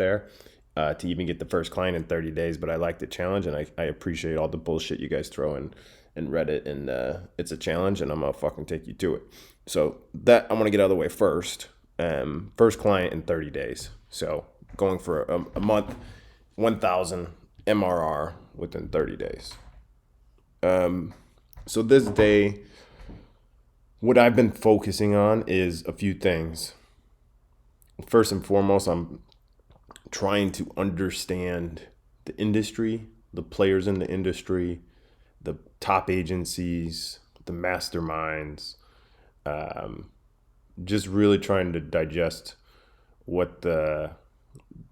there to even get the first client in 30 days. But I like the challenge, and I appreciate all the bullshit you guys throw in Reddit, and it's a challenge, and I'm gonna fucking take you to it. So that I want to get out of the way first. First client in 30 days. So going for a month, 1,000 MRR within 30 days. So this day, what I've been focusing on is a few things. First and foremost, I'm trying to understand the industry, the players in the industry, the top agencies, the masterminds, just really trying to digest what the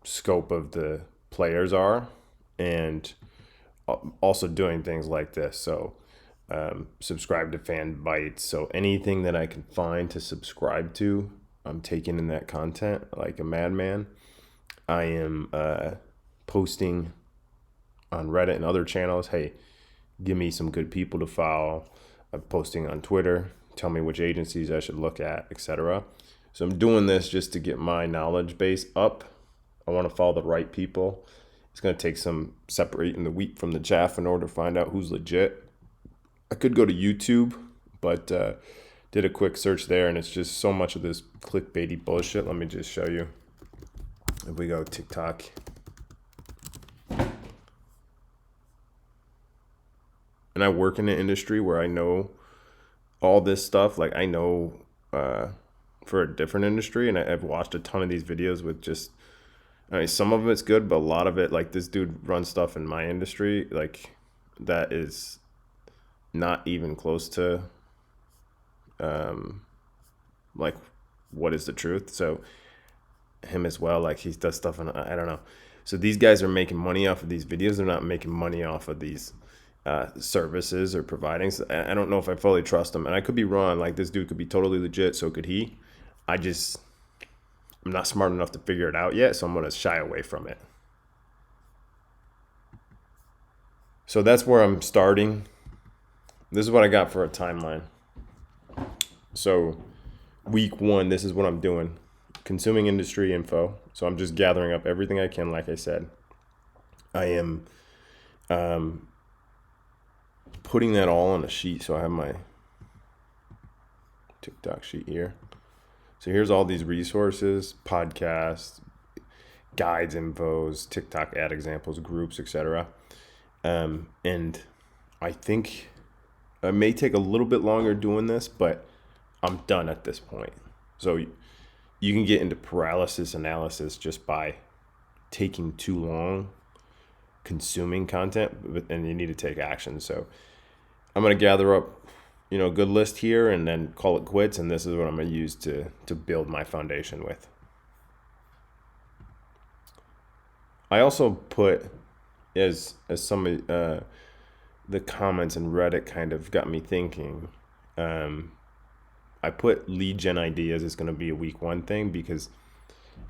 scope of the players are, and also doing things like this. So subscribe to Fan Bites. So anything that I can find to subscribe to, I'm taking in that content like a madman. I am posting on Reddit and other channels. Hey, give me some good people to follow. I'm posting on Twitter. Tell me which agencies I should look at, etc. So I'm doing this just to get my knowledge base up. I want to follow the right people. It's going to take some separating the wheat from the chaff in order to find out who's legit. I could go to YouTube, but did a quick search there, and it's just so much of this clickbaity bullshit. Let me just show you. If we go TikTok. And I work in an industry where I know all this stuff. Like I know for a different industry, and I've watched a ton of these videos with just, I mean, some of it's good, but a lot of it, like this dude runs stuff in my industry, like that is not even close to like what is the truth. So him as well, like he does stuff, and I don't know. So these guys are making money off of these videos. They're not making money off of these services or providing. So I don't know if I fully trust them, and I could be wrong. Like this dude could be totally legit, so could he. I'm not smart enough to figure it out yet, so I'm gonna shy away from it. So that's where I'm starting. This is what I got for a timeline. So week 1, this is what I'm doing. Consuming industry info. So I'm just gathering up everything I can, like I said. I am putting that all on a sheet. So I have my TikTok sheet here. So here's all these resources, podcasts, guides, infos, TikTok ad examples, groups, etc. And I think it may take a little bit longer doing this, but I'm done at this point. So you can get into paralysis analysis just by taking too long consuming content, and you need to take action. So I'm going to gather up, a good list here and then call it quits. And this is what I'm going to use to build my foundation with. I also put, as some of the comments in Reddit kind of got me thinking, I put lead gen ideas is going to be a week 1 thing, because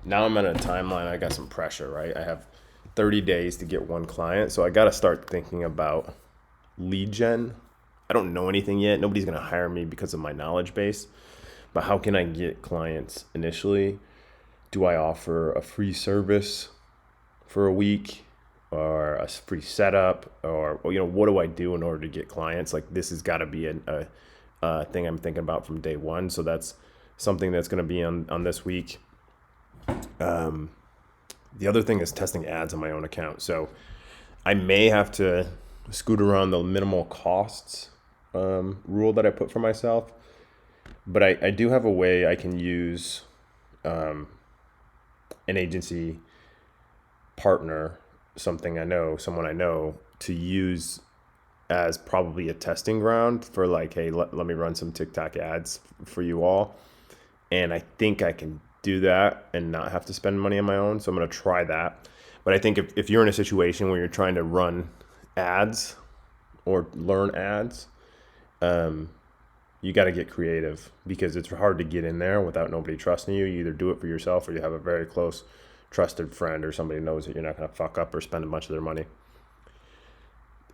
now I'm at a timeline. I got some pressure, right? I have 30 days to get 1 client. So I got to start thinking about lead gen. I don't know anything yet. Nobody's going to hire me because of my knowledge base. But how can I get clients initially? Do I offer a free service for a week, or a free setup, or what do I do in order to get clients? Like this has got to be a thing I'm thinking about from day 1. So that's something that's going to be on this week. The other thing is testing ads on my own account. So I may have to scoot around the minimal costs rule that I put for myself. But I do have a way I can use an agency partner, someone I know, to use as probably a testing ground for like, hey, let me run some TikTok ads for you all. And I think I can do that and not have to spend money on my own. So I'm going to try that. But I think if you're in a situation where you're trying to run ads or learn ads, you got to get creative, because it's hard to get in there without nobody trusting you. You either do it for yourself, or you have a very close trusted friend or somebody knows that you're not going to fuck up or spend a bunch of their money.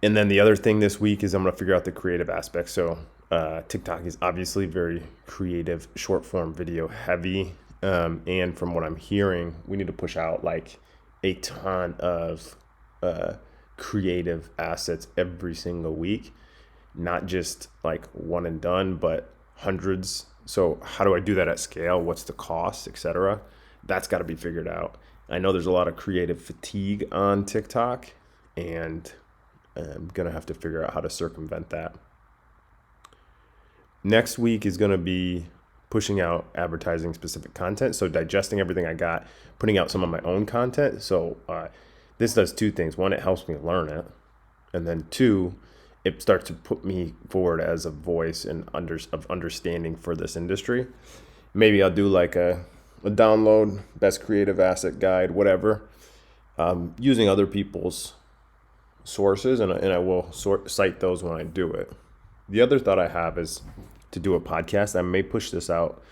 And then the other thing this week is I'm going to figure out the creative aspect. So TikTok is obviously very creative, short form video heavy. And from what I'm hearing, we need to push out like a ton of creative assets every single week, not just like one and done, but hundreds. So how do I do that at scale? What's the cost, etc.? That's got to be figured out. I know there's a lot of creative fatigue on TikTok, and I'm going to have to figure out how to circumvent that. Next week is going to be pushing out advertising specific content. So digesting everything I got, putting out some of my own content. So this does two things. One, it helps me learn it. And then two, it starts to put me forward as a voice and of understanding for this industry. Maybe I'll do like a download, best creative asset guide, whatever, using other people's sources, and I will cite those when I do it. The other thought I have is to do a podcast. I may push this out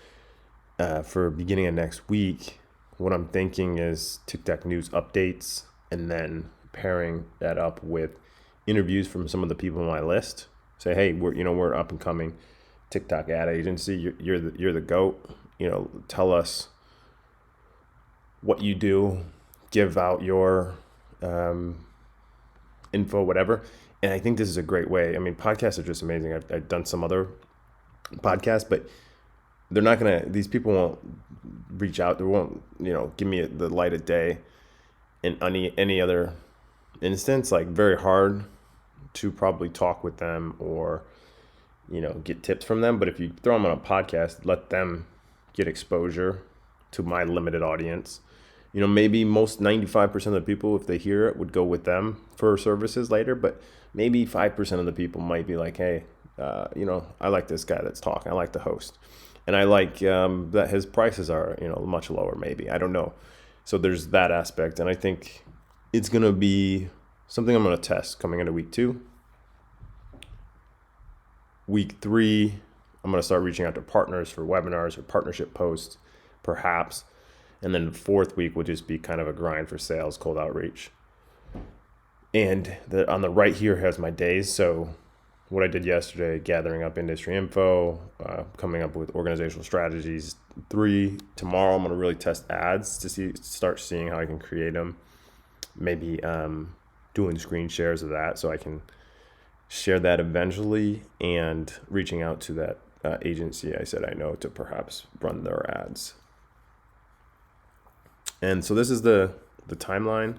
for beginning of next week. What I'm thinking is TikTok news updates, and then pairing that up with interviews from some of the people on my list. Say, hey, we're up and coming TikTok ad agency. You're the GOAT. Tell us what you do. Give out your info, whatever. And I think this is a great way. I mean, podcasts are just amazing. I've done some other podcasts, but these people won't reach out. They won't, give me the light of day in any other instance. Like, very hard to probably talk with them or, get tips from them. But if you throw them on a podcast, let them get exposure to my limited audience. Maybe most 95% of the people, if they hear it, would go with them for services later, but maybe 5% of the people might be like, hey, I like this guy that's talking. I like the host. And I like that his prices are, much lower, maybe. I don't know. So there's that aspect. And I think it's going to be something I'm going to test coming into week 2. Week 3, I'm going to start reaching out to partners for webinars or partnership posts, perhaps. And then the 4th week will just be kind of a grind for sales, cold outreach. And on the right here has my days. So what I did yesterday, gathering up industry info, coming up with organizational strategies. 3, tomorrow I'm going to really test ads to start seeing how I can create them. Maybe doing screen shares of that so I can share that eventually, and reaching out to that agency I said I know to perhaps run their ads. And so this is the timeline.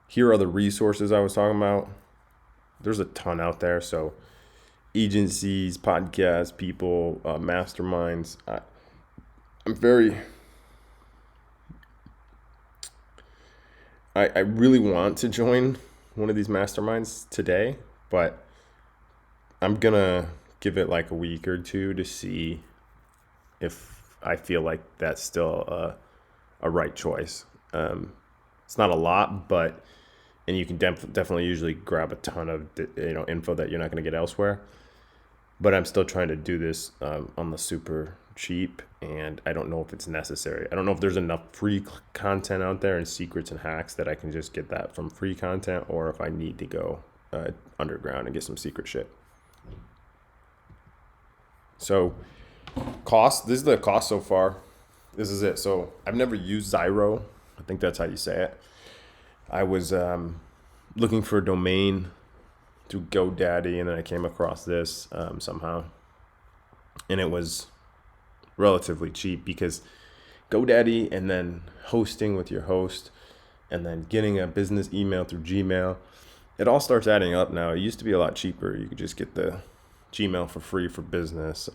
Here are the resources I was talking about. There's a ton out there. So agencies, podcasts, people, masterminds. I really want to join one of these masterminds today, but I'm going to give it like a week or 2 to see if I feel like that's still a right choice. It's not a lot, and you can definitely usually grab a ton of info that you're not going to get elsewhere. But I'm still trying to do this on the super cheap, and I don't know if it's necessary. I don't know if there's enough free content out there and secrets and hacks that I can just get that from free content, or if I need to go underground and get some secret shit. So cost, this is the cost so far. This is it. So I've never used Zyro. I think that's how you say it. I was looking for a domain through GoDaddy, and then I came across this somehow. And it was relatively cheap because GoDaddy and then hosting with your host and then getting a business email through Gmail, it all starts adding up now. It used to be a lot cheaper. You could just get the Gmail for free for business.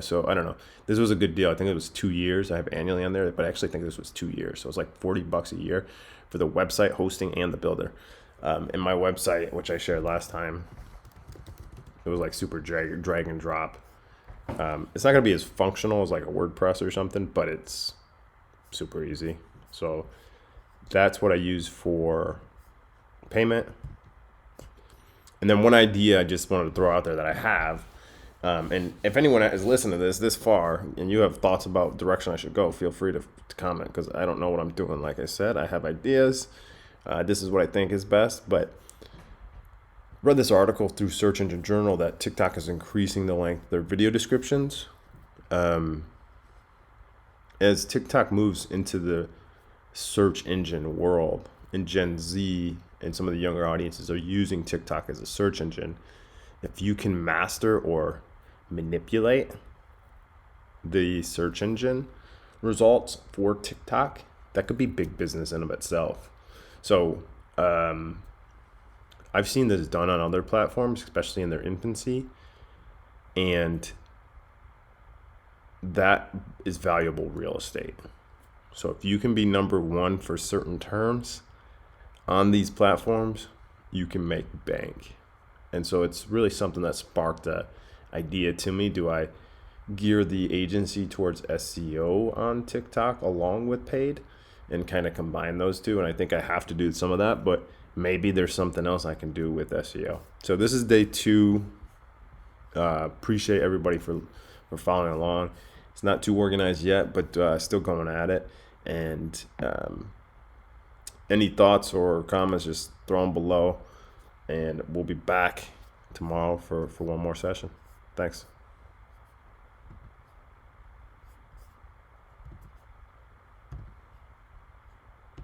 So I don't know. This was a good deal. I think it was 2 years. I have annually on there, but I actually think this was 2 years. So it was like $40 a year for the website, hosting, and the builder. And my website, which I shared last time, it was like super drag and drop. It's not going to be as functional as like a WordPress or something, but it's super easy. So that's what I use for payment. And then one idea I just wanted to throw out there that I have, and if anyone has listened to this far and you have thoughts about direction I should go, feel free to comment, because I don't know what I'm doing. Like I said, I have ideas. This is what I think is best, but read this article through Search Engine Journal that TikTok is increasing the length of their video descriptions. as TikTok moves into the search engine world, and Gen Z and some of the younger audiences are using TikTok as a search engine, if you can master or manipulate the search engine results for TikTok, that could be big business in of itself. So I've seen this done on other platforms, especially in their infancy, and that is valuable real estate. So if you can be number one for certain terms on these platforms, you can make bank. And so it's really something that sparked a idea to me. Do I gear the agency towards SEO on TikTok along with paid and kind of combine those two? And I think I have to do some of that, but maybe there's something else I can do with SEO. So this is day 2. Appreciate everybody for following along. It's not too organized yet, but still going at it. And any thoughts or comments, just throw them below. And we'll be back tomorrow for one more session. Thanks.